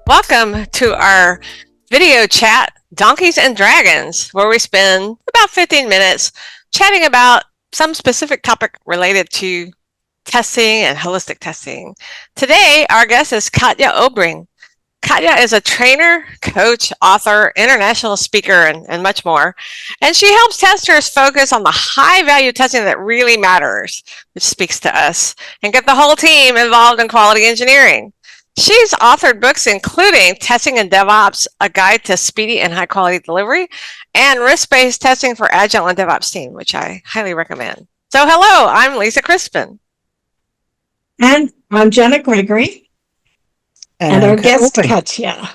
Welcome to our video chat, Donkeys and Dragons, where we spend about 15 minutes chatting about some specific topic related to testing and holistic testing. Today, our guest is Katja Obring. Katja is a trainer, coach, author, international speaker, and much more. And she helps testers focus on the high value testing that really matters, which speaks to us, and get the whole team involved in quality engineering. She's authored books including Testing in DevOps, A Guide to Speedy and High Quality Delivery, and Risk-Based Testing for Agile and DevOps Team, which I highly recommend. So hello, I'm Lisa Crispin. And I'm Jenna Gregory. And our guest, Katja.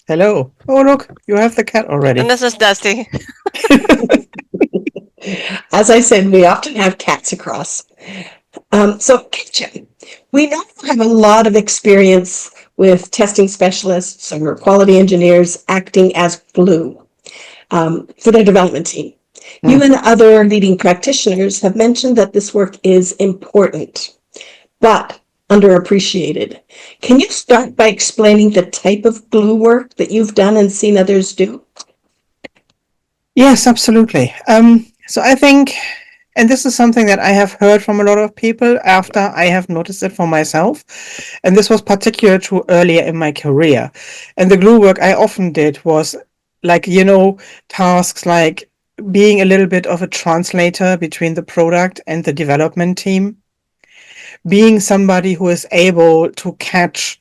Hello. Oh, look, you have the cat already. And this is Dusty. As I said, we often have cats across. So, Katja, we now have a lot of experience with testing specialists or quality engineers acting as glue for their development team. You and other leading practitioners have mentioned that this work is important, but underappreciated. Can you start by explaining the type of glue work that you've done and seen others do? Yes, absolutely. So I think, and this is something that I have heard from a lot of people after I have noticed it for myself, and this was particularly true earlier in my career. And the glue work I often did was like, tasks like being a little bit of a translator between the product and the development team, being somebody who is able to catch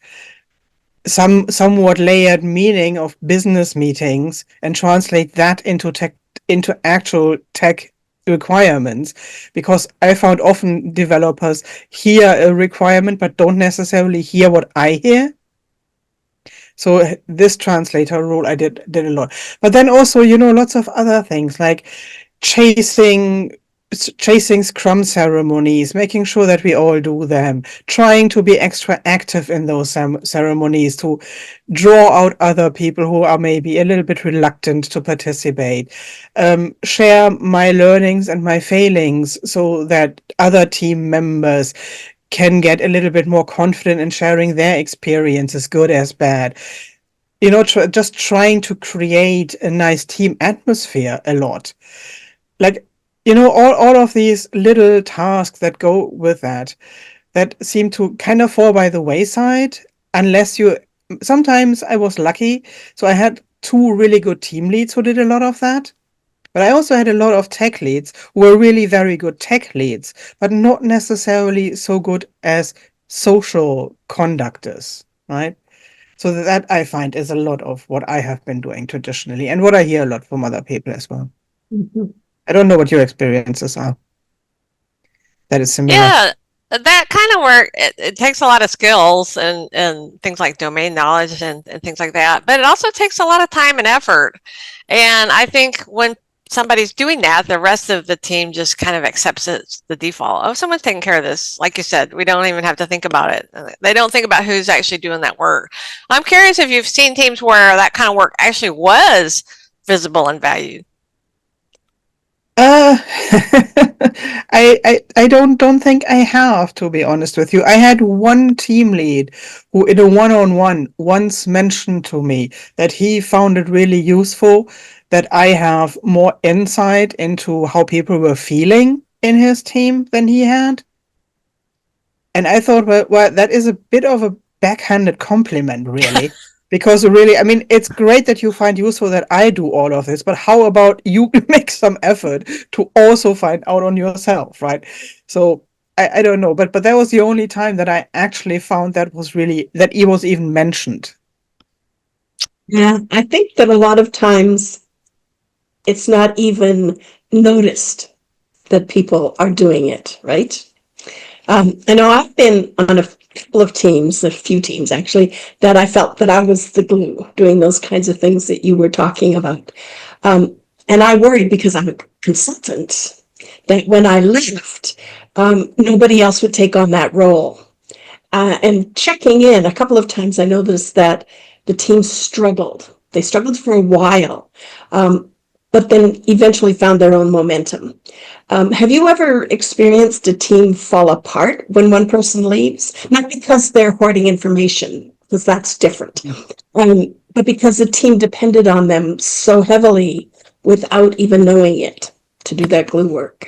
somewhat layered meaning of business meetings and translate that into actual tech requirements, because I found often developers hear a requirement but don't necessarily hear what I hear. So this translator role I did a lot. But then also, lots of other things like chasing Scrum ceremonies, making sure that we all do them, trying to be extra active in those ceremonies to draw out other people who are maybe a little bit reluctant to participate, share my learnings and my failings so that other team members can get a little bit more confident in sharing their experiences, good as bad. Just trying to create a nice team atmosphere a lot. Like, all of these little tasks that go with that seem to kind of fall by the wayside unless sometimes I was lucky. So I had 2 really good team leads who did a lot of that. But I also had a lot of tech leads who were really very good tech leads, but not necessarily so good as social conductors, right? So that I find is a lot of what I have been doing traditionally and what I hear a lot from other people as well. Mm-hmm. I don't know what your experiences are. That is similar. Yeah, that kind of work, it takes a lot of skills and things like domain knowledge and things like that. But it also takes a lot of time and effort. And I think when somebody's doing that, the rest of the team just kind of accepts it, the default. Oh, someone's taking care of this. Like you said, we don't even have to think about it. They don't think about who's actually doing that work. I'm curious if you've seen teams where that kind of work actually was visible and valued. I don't think I have, to be honest with you. I had one team lead who in a one-on-one once mentioned to me that he found it really useful that I have more insight into how people were feeling in his team than he had. And I thought, well, that is a bit of a backhanded compliment, really. Because really, I mean, it's great that you find useful that I do all of this, but how about you make some effort to also find out on yourself, right? So I don't know, but that was the only time that I actually found that he was even mentioned. Yeah, I think that a lot of times it's not even noticed that people are doing it, right? I know I've been on a couple of teams, a few teams actually, that I felt that I was the glue doing those kinds of things that you were talking about. And I worried because I'm a consultant that when I left, nobody else would take on that role. And checking in, a couple of times I noticed that the team struggled. They struggled for a while, but then eventually found their own momentum. Have you ever experienced a team fall apart when one person leaves? Not because they're hoarding information, because that's different. But because the team depended on them so heavily without even knowing it to do that glue work.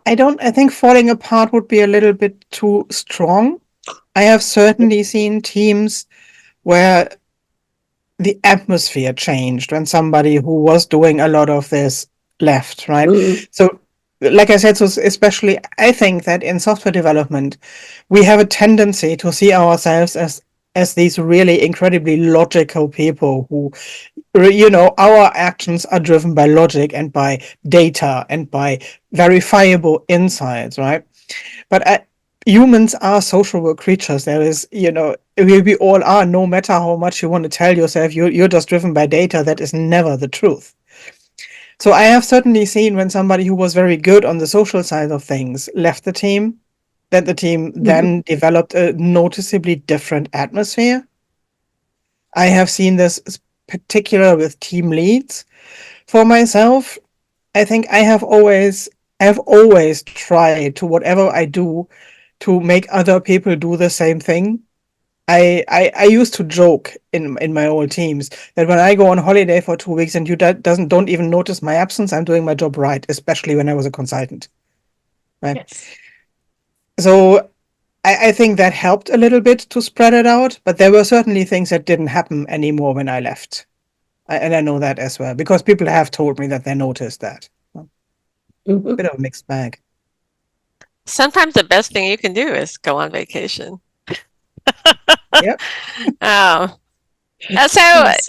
I think falling apart would be a little bit too strong. I have certainly seen teams where the atmosphere changed when somebody who was doing a lot of this left, right? So, like I said, so especially I think that in software development, we have a tendency to see ourselves as these really incredibly logical people who, our actions are driven by logic and by data and by verifiable insights, right? But humans are sociable creatures. There is, we all are, no matter how much you want to tell yourself you're just driven by data, that is never the truth. So I have certainly seen when somebody who was very good on the social side of things left the team, that the team then developed a noticeably different atmosphere. I have seen this particular with team leads. For myself, I think I have always tried to, whatever I do, to make other people do the same thing. I used to joke in my old teams that when I go on holiday for 2 weeks and you don't even notice my absence, I'm doing my job right, especially when I was a consultant. Right. Yes. So I think that helped a little bit to spread it out, but there were certainly things that didn't happen anymore when I left. And I know that as well, because people have told me that they noticed that. Bit of a mixed bag. Sometimes the best thing you can do is go on vacation. Yep.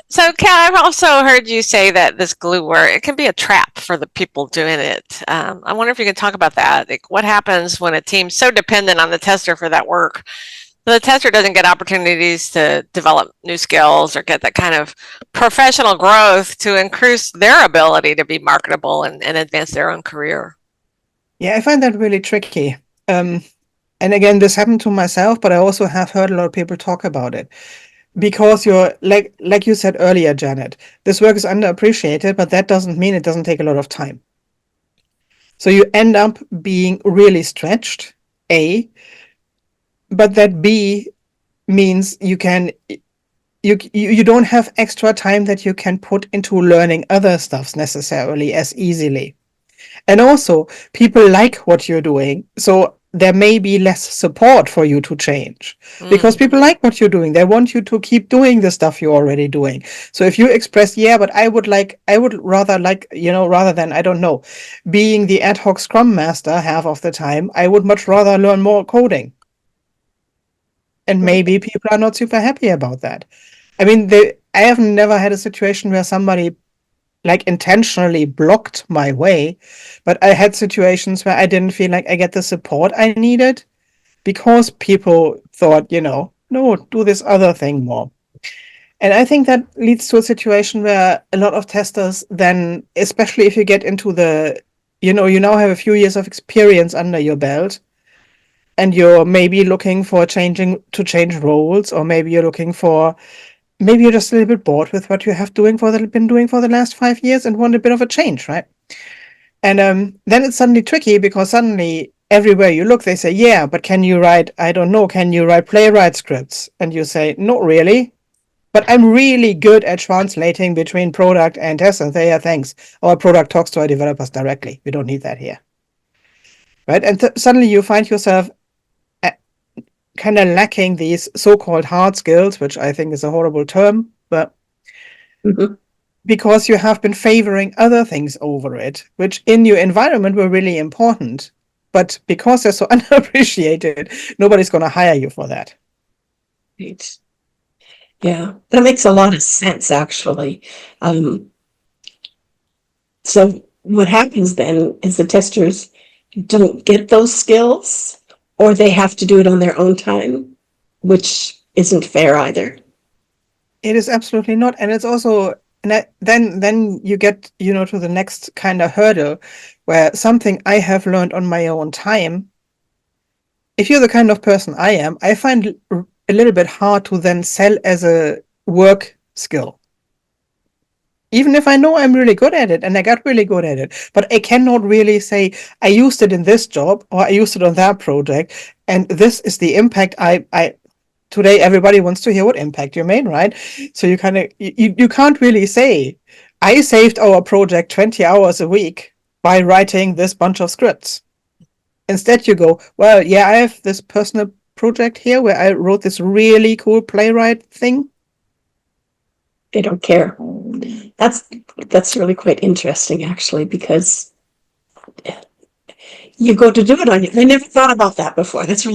So Cal, I've also heard you say that this glue work, it can be a trap for the people doing it. I wonder if you can talk about that. Like, what happens when a team's so dependent on the tester for that work, the tester doesn't get opportunities to develop new skills or get that kind of professional growth to increase their ability to be marketable and advance their own career? Yeah, I find that really tricky. And again, this happened to myself, but I also have heard a lot of people talk about it. Because you're, like you said earlier, Janet, this work is underappreciated, but that doesn't mean it doesn't take a lot of time. So you end up being really stretched, A, but that B means you don't have extra time that you can put into learning other stuffs necessarily as easily. And also, people like what you're doing, so there may be less support for you to change because people like what you're doing. They want you to keep doing the stuff you're already doing. So if you express, but I would rather rather than, I don't know, being the ad hoc scrum master half of the time, I would much rather learn more coding. And maybe people are not super happy about that. I mean, I have never had a situation where somebody intentionally blocked my way, but I had situations where I didn't feel like I get the support I needed because people thought, no, do this other thing more. And I think that leads to a situation where a lot of testers then, especially if you get into you now have a few years of experience under your belt, and you're maybe looking for change roles, or maybe you're just a little bit bored with what you have been doing for the last 5 years and want a bit of a change, right? And then it's suddenly tricky because suddenly everywhere you look, they say, but can you write playwright scripts? And you say, not really, but I'm really good at translating between product and test. And say, thanks. Our product talks to our developers directly. We don't need that here. Right? And suddenly you find yourself kind of lacking these so-called hard skills, which I think is a horrible term, but because you have been favoring other things over it, which in your environment were really important, but because they're so underappreciated, nobody's going to hire you for that. Right. Yeah, that makes a lot of sense, actually. So what happens then is the testers don't get those skills, or they have to do it on their own time, which isn't fair either. It is absolutely not. And it's also, then you get, to the next kind of hurdle where something I have learned on my own time. If you're the kind of person I am, I find a little bit hard to then sell as a work skill. Even if I know I'm really good at it and I got really good at it, but I cannot really say I used it in this job or I used it on that project, and this is the impact I today everybody wants to hear what impact you made, right? So you kind of you can't really say, I saved our project 20 hours a week by writing this bunch of scripts. Instead, you go, well, yeah, I have this personal project here where I wrote this really cool playwright thing. They don't care. That's really quite interesting, actually, because you go to do it on you. I never thought about that before. It's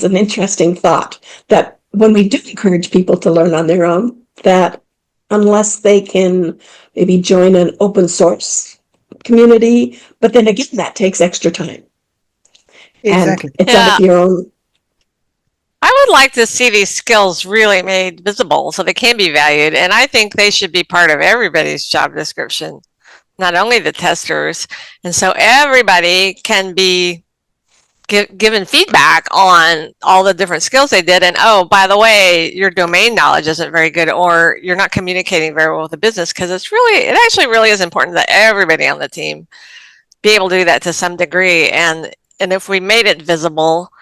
an interesting thought that when we do encourage people to learn on their own, that unless they can maybe join an open source community, but then again, that takes extra time. Exactly. And it's out of your own. I would like to see these skills really made visible so they can be valued. And I think they should be part of everybody's job description, not only the testers. And so everybody can be given feedback on all the different skills they did. And oh, by the way, your domain knowledge isn't very good, or you're not communicating very well with the business, because it actually really is important that everybody on the team be able to do that to some degree. And if we made it visible,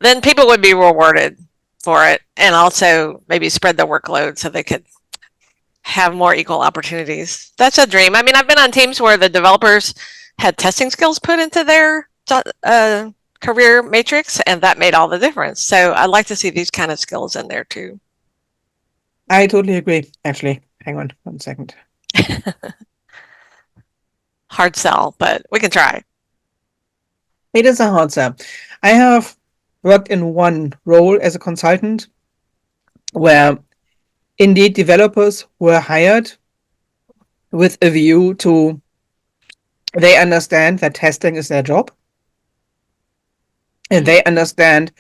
then people would be rewarded for it, and also maybe spread the workload so they could have more equal opportunities. That's a dream. I mean, I've been on teams where the developers had testing skills put into their career matrix, and that made all the difference. So I'd like to see these kind of skills in there too. I totally agree. Actually, hang on 1 second. Hard sell, but we can try. It is a hard sell. I have worked in one role as a consultant where indeed developers were hired with a view to, they understand that testing is their job, and they understand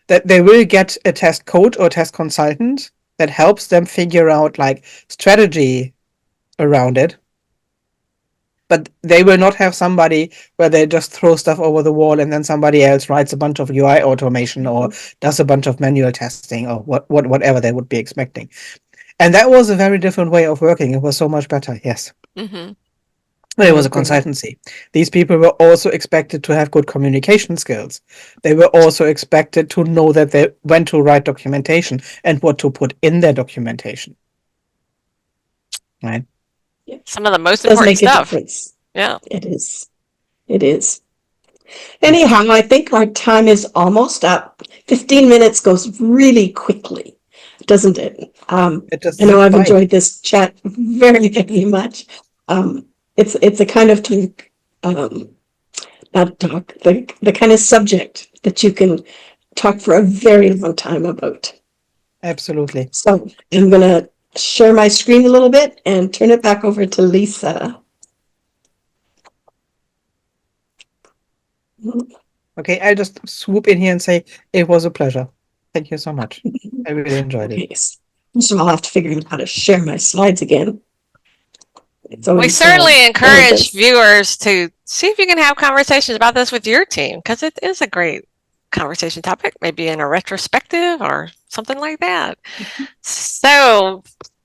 that they will get a test coach or test consultant that helps them figure out like strategy around it. But they will not have somebody where they just throw stuff over the wall and then somebody else writes a bunch of UI automation or does a bunch of manual testing or whatever they would be expecting. And that was a very different way of working. It was so much better, yes. Mm-hmm. But it was a consultancy. These people were also expected to have good communication skills. They were also expected to know that they when to write documentation and what to put in their documentation. Right? Some of the most It does important make a stuff. difference. Yeah. It is. It is. Anyhow, I think our time is almost up. 15 minutes goes really quickly, doesn't it? I know I've enjoyed this chat very, very much. It's a kind of talk, not talk, the kind of subject that you can talk for a very long time about. Absolutely. So I'm going to share my screen a little bit and turn it back over to Lisa. Okay, I'll just swoop in here and say it was a pleasure. Thank you so much. I really enjoyed it. So I'll have to figure out how to share my slides again. We certainly encourage viewers to see if you can have conversations about this with your team, because it is a great conversation topic, maybe in a retrospective or something like that. So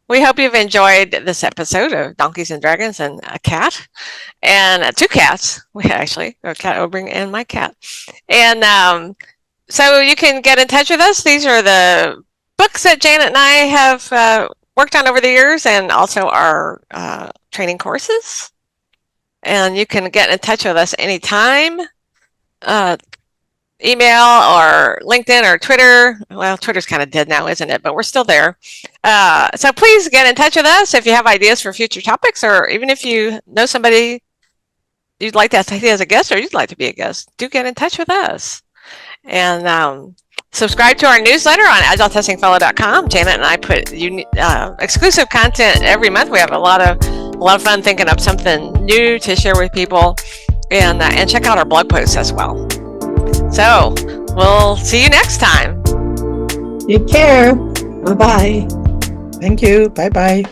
we hope you've enjoyed this episode of Donkeys and Dragons and a cat, and two cats. We actually, Katja Obring and my cat. And so you can get in touch with us. These are the books that Janet and I have worked on over the years, and also our training courses. And you can get in touch with us anytime. Email or LinkedIn or Twitter. Well, Twitter's kind of dead now, isn't it? But we're still there. So please get in touch with us if you have ideas for future topics, or even if you know somebody you'd like to see as a guest, or you'd like to be a guest, do get in touch with us. And subscribe to our newsletter on agiletestingfellow.com. Janet and I put exclusive content every month. We have a lot of fun thinking up something new to share with people, and check out our blog posts as well. So we'll see you next time. Take care. Bye-bye. Thank you. Bye-bye.